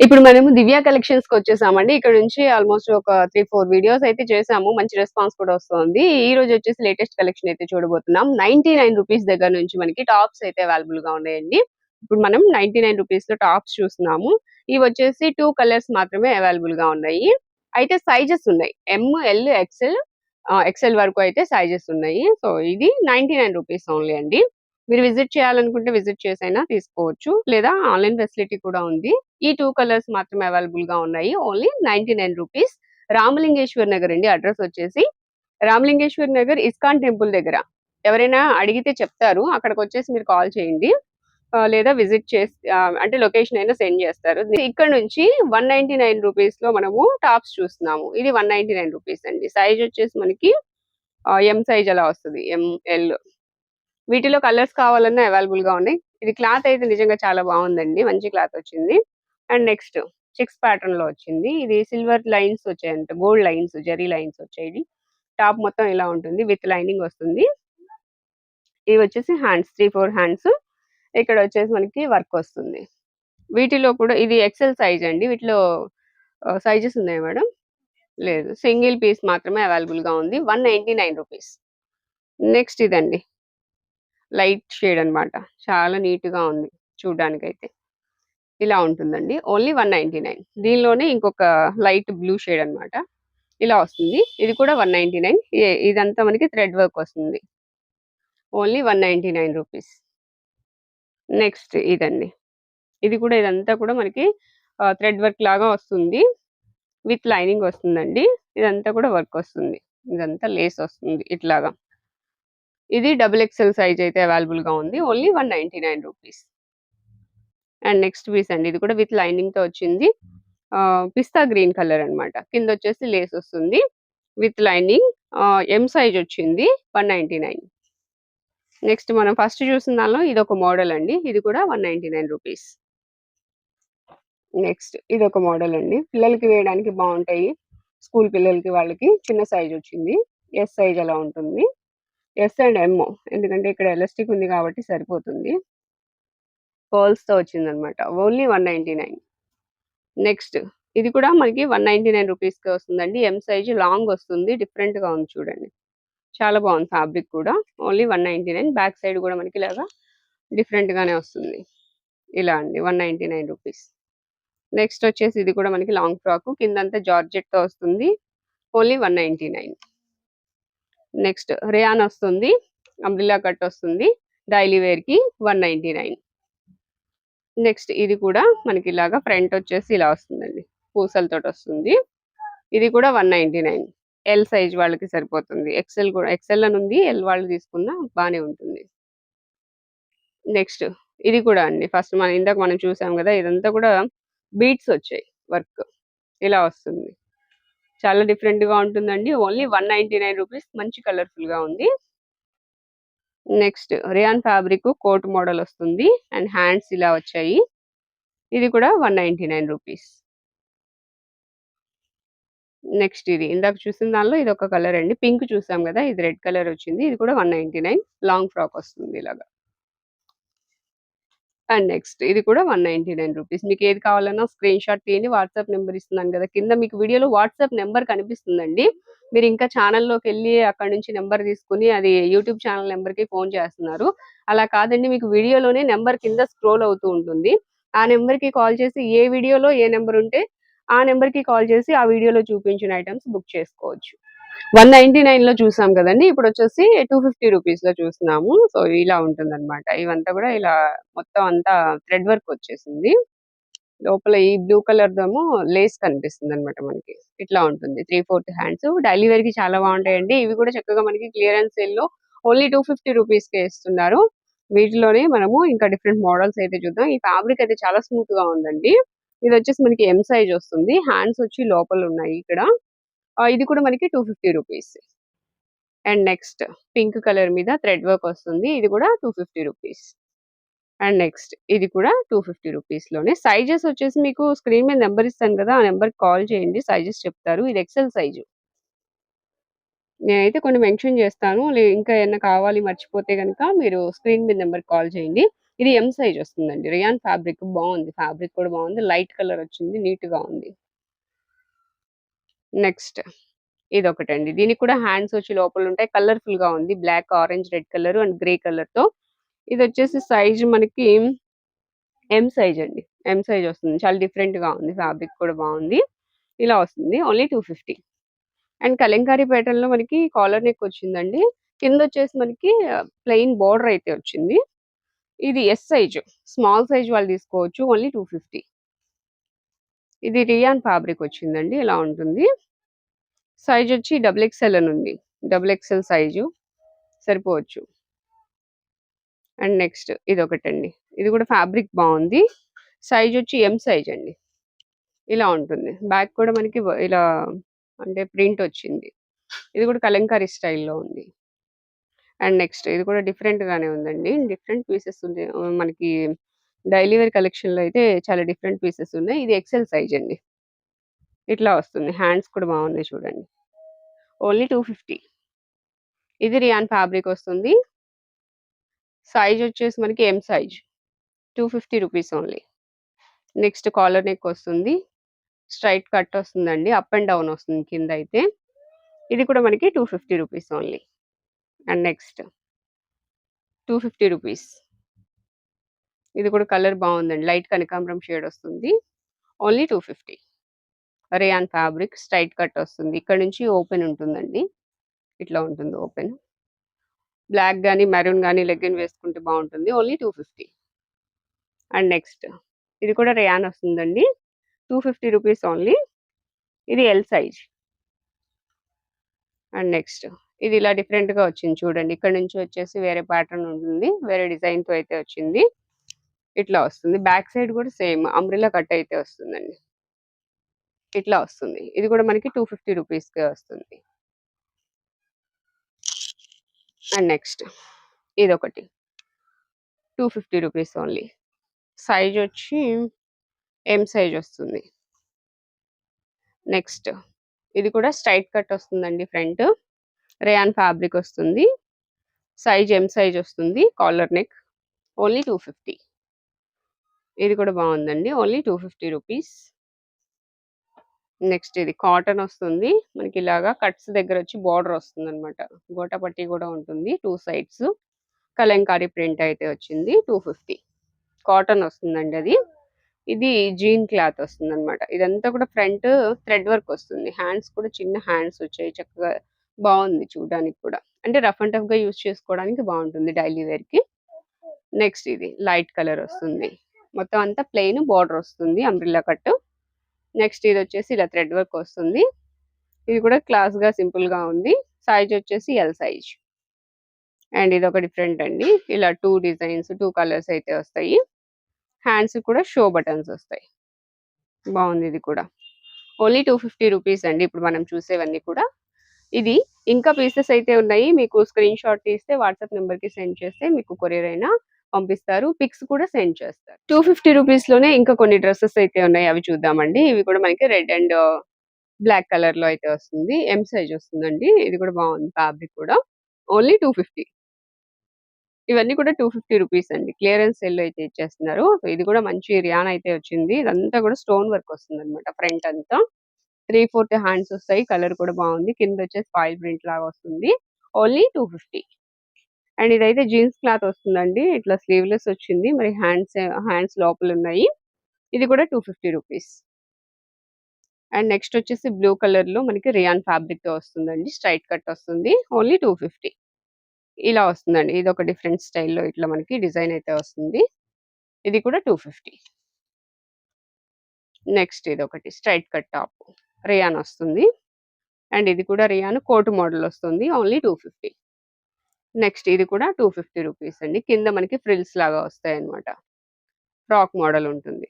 ఇప్పుడు మనము దివ్య కలెక్షన్స్‌కి వచ్చేసామండి. ఇక్కడ నుంచి ఆల్‌మోస్ట్ ఒక 3, 4 వీడియోస్ అయితే చేసాము. మంచి రెస్పాన్స్ కూడా వస్తోంది. ఈ రోజు వచ్చేసి లేటెస్ట్ కలెక్షన్ అయితే చూడబోతున్నాం. రూ. 99 దగ్గర నుంచి మనకి టాప్స్ అయితే అవైలబుల్‌గా ఉన్నాయండి. ఇప్పుడు మనం రూ. 99లో టాప్స్ చూస్తున్నాము. ఇవి వచ్చేసి 2 కలర్స్ మాత్రమే అవైలబుల్‌గా ఉన్నాయి. అయితే సైజెస్ ఉన్నాయి. ఎమ్, ఎల్, ఎక్స్‌ఎల్ ఎక్స్‌ఎల్ వరకు అయితే సైజెస్ ఉన్నాయి. సో, ఇది రూ. 99 ఓన్లీ అండి. మీరు విజిట్ చేయాలనుకుంటే విజిట్ చేసైనా తీసుకోవచ్చు. లేదా ఆన్‌లైన్ ఫెసిలిటీ కూడా ఉంది. ఈ 2 కలర్స్ మాత్రమే అవైలబుల్‌గా ఉన్నాయి. ఓన్లీ రూ. 99. రామలింగేశ్వర్ నగర్ అండి. అడ్రెస్ వచ్చేసి రామలింగేశ్వర్ నగర్ ఇస్కాన్ టెంపుల్ దగ్గర. ఎవరైనా అడిగితే చెప్తారు. అక్కడికొచ్చేసి మీరు కాల్ చేయండి. లేదా విజిట్ చేసి అంటే లొకేషన్ అయినా సెండ్ చేస్తారు. ఇక్కడ నుంచి రూ. 199లో మనము టాప్స్ చూస్తున్నాము. ఇది రూ. 199 అండి. సైజ్ వచ్చేసి మనకి ఎమ్ సైజ్ అలా వస్తది. ఎమ్, ఎల్ వీటిలో కలర్స్ కావాలన్నా అవైలబుల్‌గా ఉన్నాయి. ఇది క్లాత్ అయితే నిజంగా చాలా బావుందండి. మంచి క్లాత్ వచ్చింది. అండ్ నెక్స్ట్ చెక్స్ ప్యాటర్న్‌లో వచ్చింది. ఇది సిల్వర్ లైన్స్ వచ్చాయంట. గోల్డ్ లైన్స్, జెర్రీ లైన్స్ వచ్చాయి. టాప్ మొత్తం ఇలా ఉంటుంది. విత్ లైనింగ్ వస్తుంది. ఇవి వచ్చేసి హ్యాండ్స్ 3, 4 హ్యాండ్స్. ఇక్కడ వచ్చేసి మనకి వర్క్ వస్తుంది. వీటిలో కూడా ఇది ఎక్సెల్ సైజ్ అండి. వీటిలో సైజెస్ ఉన్నాయా మేడం? లేదు. సింగిల్ పీస్ మాత్రమే అవైలబుల్‌గా ఉంది. రూ. 199. నెక్స్ట్ ఇదండి. లైట్ షేడ్ అన్నమాట. చాలా నీట్‌గా ఉంది చూడ్డానికైతే. ఇలా ఉంటుందండి. ఓన్లీ 199. దీనిలోనే ఇంకొక లైట్ బ్లూ షేడ్ అన్నమాట. ఇలా వస్తుంది. ఇది కూడా 199. ఇదంతా మనకి థ్రెడ్ వర్క్ వస్తుంది. ఓన్లీ రూ. 199. నెక్స్ట్ ఇదండి. ఇది కూడా ఇదంతా కూడా మనకి థ్రెడ్ వర్క్ లాగా వస్తుంది. విత్ లైనింగ్ వస్తుందండి. ఇదంతా కూడా వర్క్ వస్తుంది. ఇదంతా లేస్ వస్తుంది ఇట్లాగా. ఇది డబుల్ ఎక్సెల్ సైజ్ అయితే అవైలబుల్‌గా ఉంది. ఓన్లీ రూ. 199. అండ్ నెక్స్ట్ పీస్ అండి. ఇది కూడా విత్ లైనింగ్‌తో వచ్చింది. పిస్తా గ్రీన్ కలర్ అన్నమాట. కిందొచ్చేసి లేస్ వస్తుంది. విత్ లైనింగ్ ఎమ్ సైజ్ వచ్చింది. 199. నెక్స్ట్ మనం ఫస్ట్ చూసిన దానిలో ఇదొక మోడల్ అండి. ఇది కూడా రూ. 199. నెక్స్ట్ ఇదొక మోడల్ అండి. పిల్లలకి వేయడానికి బావుంటాయి. స్కూల్ పిల్లలకి వాళ్ళకి చిన్న సైజ్ వచ్చింది. ఎస్ సైజ్ అలా ఉంటుంది. S and M. ఎందుకంటే ఇక్కడ ఎలాస్టిక్ ఉంది కాబట్టి సరిపోతుంది. పర్ల్స్‌తో వచ్చిందన్నమాట. ఓన్లీ 199. నెక్స్ట్ ఇది కూడా మనకి రూ. 199కే వస్తుందండి. ఎమ్ సైజ్ లాంగ్ వస్తుంది. డిఫరెంట్‌గా ఉంది చూడండి. చాలా బాగుంది ఫ్యాబ్రిక్ కూడా. ఓన్లీ 199. బ్యాక్ సైడ్ కూడా మనకి ఇలాగా డిఫరెంట్‌గానే వస్తుంది. ఇలా అండి రూ. 199. నెక్స్ట్ వచ్చేసి ఇది కూడా మనకి లాంగ్ ఫ్రాక్. కిందంతా జార్జెట్‌తో వస్తుంది. ఓన్లీ 199. నెక్స్ట్ రేయాన్ వస్తుంది. అంబ్రెల్లా కట్ వస్తుంది. డైలీ వేర్‌కి 199. నెక్స్ట్ ఇది కూడా మనకి ఇలాగా ఫ్రంట్ వచ్చేసి ఇలా వస్తుందండి. పూసలతోటి వస్తుంది. ఇది కూడా 199. ఎల్ సైజ్ వాళ్ళకి సరిపోతుంది. ఎక్సెల్ అని ఉంది. ఎల్ వాళ్ళు తీసుకున్నా బానే ఉంటుంది. నెక్స్ట్ ఇది కూడా అండి. ఫస్ట్ ఇందాక మనం చూసాం గదా! ఇదంతా కూడా బీడ్స్ వచ్చాయి వర్క్. ఇలా వస్తుంది. చాలా డిఫరెంట్‌గా ఉంటుందండి. ఓన్లీ రూ. 199. మంచి కలర్‌ఫుల్‌గా ఉంది. Next rayon fabric coat model వస్తుంది. అండ్ హ్యాండ్స్ ఇలా వచ్చాయి. ఇది కూడా రూ. 199. నెక్స్ట్ ఇది ఇందాక చూసిన దానిలో ఇదొక కలర్ అండి. పింక్ చూసాం గదా! ఇది రెడ్ కలర్ వచ్చింది. ఇది కూడా 199. లాంగ్ ఫ్రాక్ వస్తుంది ఇలాగా. అండ్ నెక్స్ట్ ఇది కూడా రూ. 199. మీకు ఏది కావాలన్నా స్క్రీన్ షాట్ తీయండి. వాట్సాప్ నంబర్ ఇస్తున్నాను గదా! కింద మీకు వీడియోలో వాట్సాప్ నంబర్ కనిపిస్తుందండి. మీరు ఇంకా ఛానల్‌లోకెళ్ళి అక్కడి నుంచి నంబర్ తీసుకొని అది యూట్యూబ్ ఛానల్ నంబర్‌కి ఫోన్ చేస్తున్నారు. అలా కాదండి. మీకు వీడియోలోనే నంబర్ కింద స్క్రోల్ అవుతూ ఉంటుంది. ఆ నంబర్‌కి కాల్ చేసి ఏ వీడియోలో ఏ నంబర్ ఉంటే ఆ నంబర్‌కి కాల్ చేసి ఆ వీడియోలో చూపించిన ఐటెమ్స్ బుక్ చేసుకోవచ్చు. 199లో చూసాం కదండీ! ఇప్పుడొచ్చేసి రూ. 250లో చూస్తున్నాము. సో, ఇలా ఉంటుందన్నమాట. ఇవంతా కూడా ఇలా మొత్తం అంతా థ్రెడ్ వర్క్ వచ్చేసింది. లోపల ఈ బ్లూ కలర్‌దేమో లేస్ కనిపిస్తుందన్నమాట మనకి. ఇట్లా ఉంటుంది. 3/4 హ్యాండ్స్. డైలీ వేర్‌కి చాలా బావుంటాయండి. ఇవి కూడా చక్కగా మనకి క్లియరెన్స్ సేల్‌లో ఓన్లీ రూ. 250కే ఇస్తున్నారు. వీటిలోనే మనము ఇంకా డిఫరెంట్ మోడల్స్ అయితే చూద్దాం. ఈ ఫ్యాబ్రిక్ అయితే చాలా స్మూత్‌గా ఉందండి. ఇదొచ్చేసి మనకి ఎమ్ సైజ్ వస్తుంది. హ్యాండ్స్ వచ్చి లోపలున్నాయి ఇక్కడ. ఇది కూడా మనకి రూ. 250. అండ్ నెక్స్ట్ పింక్ కలర్ మీద థ్రెడ్ వర్క్ వస్తుంది. ఇది కూడా రూ. 250. అండ్ నెక్స్ట్ ఇది కూడా రూ. 250లోనే. సైజెస్ వచ్చేసి మీకు స్క్రీన్ మీద నంబర్ ఇస్తాను కదా! ఆ నంబర్‌కి కాల్ చేయండి. సైజెస్ చెప్తారు. ఇది ఎక్సెల్ సైజు. నేనైతే కొన్ని మెన్షన్ చేస్తాను. ఇంకా ఏమన్నా కావాలి మర్చిపోతే గనక మీరు స్క్రీన్ మీద నంబర్‌కి కాల్ చేయండి. ఇది ఎం సైజ్ వస్తుందండి. రియాన్ ఫ్యాబ్రిక్ బావుంది. ఫ్యాబ్రిక్ కూడా బావుంది. లైట్ కలర్ వచ్చింది. నీట్‌గా ఉంది. నెక్స్ట్ ఇదొకటండి. దీనికి కూడా హ్యాండ్స్ వచ్చి లోపలుంటాయి. కలర్‌ఫుల్‌గా ఉంది. Black, orange, red colour and grey కలర్‌తో. ఇదొచ్చేసి సైజ్ మనకి ఎం సైజ్ అండి. ఎం సైజ్ వస్తుంది. చాలా డిఫరెంట్‌గా ఉంది. ఫ్యాబ్రిక్ కూడా బావుంది. ఇలా వస్తుంది. ఓన్లీ 250. అండ్ కలంకారీ ప్యాటర్న్‌లో మనకి కాలర్ నెక్ వచ్చిందండి. కిందొచ్చేసి మనకి ప్లెయిన్ బోర్డర్ అయితే వచ్చింది. ఇది ఎస్ సైజ్. స్మాల్ సైజ్ వాళ్ళు తీసుకోవచ్చు. ఓన్లీ 250. ఇది రియాన్ ఫ్యాబ్రిక్ వచ్చిందండి. ఇలా ఉంటుంది. సైజ్ వచ్చి డబుల్ ఎక్స్ఎల్ అని ఉంది. డబుల్ ఎక్స్ఎల్ సైజు సరిపోవచ్చు. అండ్ నెక్స్ట్ ఇదొకటండి. ఇది కూడా ఫ్యాబ్రిక్ బావుంది. సైజ్ వచ్చి ఎం సైజ్ అండి. ఇలా ఉంటుంది. బ్యాక్ కూడా మనకి ఇలా అంటే ప్రింట్ వచ్చింది. ఇది కూడా కలంకారీ స్టైల్‌లో ఉంది. అండ్ నెక్స్ట్ ఇది కూడా డిఫరెంట్ గానే ఉందండి. డిఫరెంట్ పీసెస్ ఉంది. మనకి డైలీ వేర్ కలెక్షన్‌లో అయితే చాలా డిఫరెంట్ పీసెస్ ఉన్నాయి. ఇది ఎక్సెల్ సైజ్ అండి. ఇట్లా వస్తుంది. హ్యాండ్స్ కూడా బాగున్నాయి చూడండి. ఓన్లీ 250. ఇది రియాన్ ఫ్యాబ్రిక్ వస్తుంది. సైజ్ వచ్చేసి మనకి M size. 250 rupees only. Next collar neck వస్తుంది. స్ట్రైట్ కట్ వస్తుందండి. అప్ అండ్ డౌన్ వస్తుంది కింద అయితే. ఇది కూడా మనకి 250 rupees only. And next 250 rupees. ఇది కూడా కలర్ బాగుందండి. లైట్ కనకాంబరం షేడ్ వస్తుంది. Only 250. Rayon fabric straight cut వస్తుంది. ఇక్కడ నుంచి ఓపెన్ ఉంటుందండి. ఇట్లా ఉంటుంది ఓపెన్. బ్లాక్ గాని, మెరూన్ గాని లెగ్గిన్ వేసుకుంటే బాగుంటుంది. ఓన్లీ 250. అండ్ నెక్స్ట్ ఇది కూడా రేయాన్ వస్తుందండి. 250 రూపీస్ ఓన్లీ. ఇది ఎల్ సైజ్. అండ్ నెక్స్ట్ ఇది ఇలా డిఫరెంట్‌గా వచ్చింది చూడండి. ఇక్కడ నుంచి వచ్చేసి వేరే ప్యాటర్న్ ఉంటుంది. వేరే డిజైన్‌తో అయితే వచ్చింది. ఇట్లా వస్తుంది. బ్యాక్ సైడ్ కూడా సేమ్ అంబ్రెల్లా కట్ అయితే వస్తుందండి. ఇట్లా వస్తుంది. ఇది కూడా మనకి 250 రూపీస్‌కే వస్తుంది. అండ్ నెక్స్ట్ ఇదొకటి. 250 రూపీస్ ఓన్లీ. సైజ్ వచ్చి ఎం సైజ్ వస్తుంది. నెక్స్ట్ ఇది కూడా స్ట్రైట్ కట్ వస్తుందండి ఫ్రంట్. రేయాన్ ఫ్యాబ్రిక్ వస్తుంది. సైజ్ ఎం సైజ్ వస్తుంది. Collar neck. ఓన్లీ 250. ఇది కూడా బాగుందండి. Only 250 rupees. నెక్స్ట్ ఇది కాటన్ వస్తుంది. మనకి ఇలాగా కట్స్ దగ్గర వచ్చి బార్డర్ వస్తుందన్నమాట. గోటాపట్టి కూడా ఉంటుంది 2 సైడ్స్. కలంకారీ ప్రింట్ అయితే వచ్చింది. 250. కాటన్ వస్తుందండి అది. ఇది జీన్ క్లాత్ వస్తుందన్నమాట. ఇదంతా కూడా ఫ్రంట్ థ్రెడ్ వర్క్ వస్తుంది. హ్యాండ్స్ కూడా చిన్న హ్యాండ్స్ వచ్చాయి. చక్కగా బాగుంది చూడడానికి కూడా. అంటే రఫ్ అండ్ టఫ్‌గా యూజ్ చేసుకోవడానికి బాగుంటుంది డైలీ వేర్‌కి. నెక్స్ట్ ఇది లైట్ కలర్ వస్తుంది. మొత్తం అంతా ప్లెయిన్ బార్డర్ వస్తుంది. Umbrella cut. నెక్స్ట్ ఇది వచ్చేసి ఇలా థ్రెడ్ వర్క్ వస్తుంది. ఇది కూడా క్లాస్‌గా సింపుల్‌గా ఉంది. సైజ్ వచ్చేసి ఎల్ సైజ్. అండ్ ఇది ఒక డిఫరెంట్ అండి. ఇలా 2 డిజైన్స్, 2 కలర్స్ అయితే వస్తాయి. హ్యాండ్స్ కూడా షో బటన్స్ వస్తాయి. బాగుంది ఇది కూడా. ఓన్లీ 250 రూపీస్ అండి. ఇప్పుడు మనం చూసేవన్నీ కూడా. ఇది ఇంకా పీసెస్ అయితే ఉన్నాయి. మీకు స్క్రీన్ షాట్ తీస్తే వాట్సాప్ నంబర్‌కి సెండ్ చేస్తే మీకు కొరియర్ అయినా పంపిస్తారు. పిక్స్ కూడా సెండ్ చేస్తారు. 250 రూపీస్‌లోనే ఇంకా కొన్ని డ్రెసెస్ అయితే ఉన్నాయి. అవి చూద్దామండి. ఇవి కూడా మనకి రెడ్ అండ్ బ్లాక్ కలర్‌లో అయితే వస్తుంది. ఎం సైజ్ వస్తుందండి. ఇది కూడా బాగుంది ఫ్యాబ్రిక్ కూడా. ఓన్లీ 250. ఇవన్నీ కూడా 250 రూపీస్ అండి. క్లియరెన్స్ సేల్‌లో అయితే ఇచ్చేస్తున్నారు. సో ఇది కూడా మంచి రియాన్ అయితే వచ్చింది. ఇదంతా కూడా స్టోన్ వర్క్ వస్తుందన్నమాట ఫ్రంట్ అంతా. 3/4 హ్యాండ్స్ వస్తాయి. కలర్ కూడా బాగుంది. కింద వచ్చేసి ఫాయిల్ ప్రింట్ లాగా వస్తుంది. ఓన్లీ 250. అండ్ ఇదైతే జీన్స్ క్లాత్ వస్తుందండి. ఇట్లా స్లీవ్‌లెస్ వచ్చింది. మరి హ్యాండ్స్ లోపల ఉన్నాయి. ఇది కూడా 250 రూపీస్. అండ్ నెక్స్ట్ వచ్చేసి బ్లూ కలర్‌లో మనకి రియాన్ ఫ్యాబ్రిక్‌తో వస్తుందండి. స్ట్రైట్ కట్ వస్తుంది. ఓన్లీ 250. ఇలా వస్తుందండి. ఇదొక డిఫరెంట్ స్టైల్‌లో ఇట్లా మనకి డిజైన్ అయితే వస్తుంది. ఇది కూడా 250. నెక్స్ట్ ఇదొకటి స్ట్రైట్ కట్ టాప్. రియాన్ వస్తుంది. అండ్ ఇది కూడా రియాన్ కోట్ మోడల్ వస్తుంది. ఓన్లీ 250. నెక్స్ట్ ఇది కూడా 250 రూపీస్ అండి. కింద మనకి ఫ్రిల్స్ లాగా వస్తాయన్నమాట. ఫ్రాక్ మోడల్ ఉంటుంది.